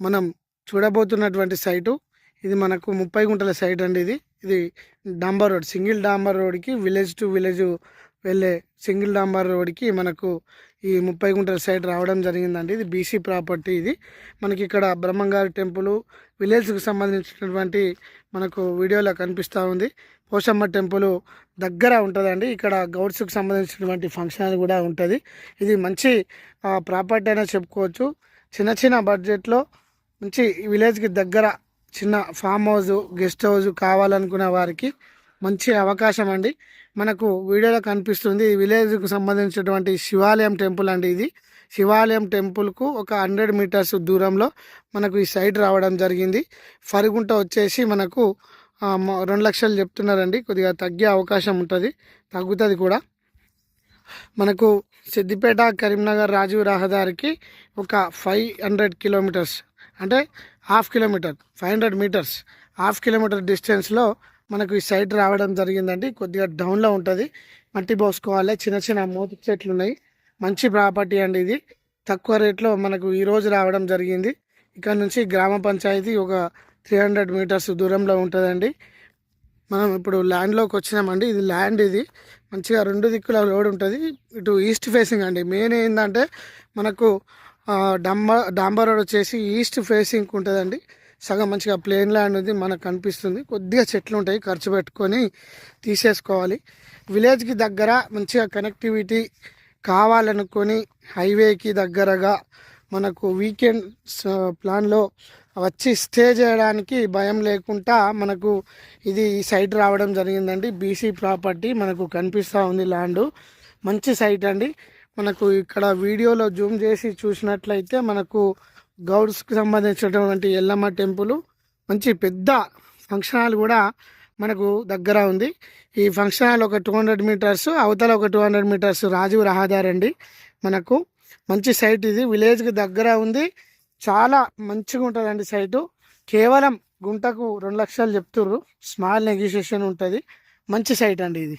మనం చూడబోతున్నటువంటి సైటు ఇది మనకు 30 గుంటల సైట్ అండి. ఇది డాంబర్ రోడ్, సింగిల్ డాంబర్ రోడ్కి విలేజ్ టు విలేజ్ వెళ్ళే సింగిల్ డాంబర్ రోడ్కి మనకు ఈ 30 గుంటల సైట్ రావడం జరిగిందండి. ఇది బీసీ ప్రాపర్టీ. ఇది మనకి ఇక్కడ బ్రహ్మంగారి టెంపుల్ విలేజ్కి సంబంధించినటువంటి మనకు వీడియోలో కనిపిస్తూ ఉంది. పోషమ్మ టెంపుల్ దగ్గర ఉంటుందండి. ఇక్కడ గౌడ్స్కి సంబంధించినటువంటి ఫంక్షన్ కూడా ఉంటుంది. ఇది మంచి ప్రాపర్టీ అనే చెప్పుకోవచ్చు. చిన్న బడ్జెట్లో మంచి విలేజ్కి దగ్గర చిన్న ఫామ్ హౌస్, గెస్ట్ హౌస్ కావాలనుకున్న వారికి మంచి అవకాశం అండి. మనకు వీడియోలో కనిపిస్తుంది ఈ విలేజ్కు సంబంధించినటువంటి శివాలయం టెంపుల్ అండి. ఇది శివాలయం టెంపుల్కు ఒక 100 మీటర్స్ దూరంలో మనకు ఈ సైట్ రావడం జరిగింది. ఫరుగుంట వచ్చేసి మనకు 2 లక్షలు చెప్తున్నారండి. కొద్దిగా తగ్గే అవకాశం ఉంటుంది, తగ్గుతుంది కూడా. మనకు సిద్దిపేట కరీంనగర్ రాజీవ్ రహదారికి ఒక 500 కిలోమీటర్స్ అంటే half kilometre, 500 metres, half kilometre డిస్టెన్స్లో మనకు ఈ సైట్ రావడం జరిగిందండి. కొద్దిగా డౌన్లో ఉంటుంది, మట్టి పోసుకోవాలి. చిన్న మోతి చెట్లు ఉన్నాయి. మంచి ప్రాపర్టీ అండి. ఇది తక్కువ రేట్లో మనకు ఈరోజు రావడం జరిగింది. ఇక్కడ నుంచి గ్రామ పంచాయతీ ఒక 300 మీటర్స్ దూరంలో ఉంటుందండి. మనం ఇప్పుడు ల్యాండ్లోకి వచ్చినామండి. ఇది ల్యాండ్, ఇది మంచిగా 2 దిక్కుల రోడ్ ఉంటుంది. ఇటు ఈస్ట్ ఫేసింగ్ అండి. మెయిన్ ఏంటంటే మనకు డాంబర్ రోడ్ వచ్చేసి ఈస్ట్ ఫేసింగ్ ఉంటుందండి. సగం మంచిగా ప్లేన్ ల్యాండ్ ఉంది మనకు కనిపిస్తుంది. కొద్దిగా చెట్లు ఉంటాయి, ఖర్చు పెట్టుకొని తీసేసుకోవాలి. విలేజ్కి దగ్గర మంచిగా కనెక్టివిటీ కావాలనుకొని హైవేకి దగ్గరగా మనకు వీకెండ్ ప్లాన్లో వచ్చి స్టే చేయడానికి భయం లేకుండా మనకు ఇది ఈ సైట్ రావడం జరిగిందండి. బీసీ ప్రాపర్టీ మనకు కనిపిస్తూ ఉంది. ల్యాండ్ మంచి సైట్ అండి. మనకు ఇక్కడ వీడియోలో జూమ్ చేసి చూసినట్లయితే మనకు గౌడ్స్కి సంబంధించినటువంటి ఎల్లమ్మ టెంపుల్, మంచి పెద్ద ఫంక్షన్ హాల్ కూడా మనకు దగ్గర ఉంది. ఈ ఫంక్షన్ హాల్ ఒక 200 మీటర్స్, అవతల ఒక 200 మీటర్స్ రాజీవ్ రహదారి అండి. మనకు మంచి సైట్ ఇది, విలేజ్కి దగ్గర ఉంది. చాలా మంచిగా ఉంటుందండి సైటు. కేవలం గుంటకు 2 లక్షలు చెప్తుర్రు. స్మాల్ నెగోషియేషన్ ఉంటుంది. మంచి సైట్ అండి ఇది.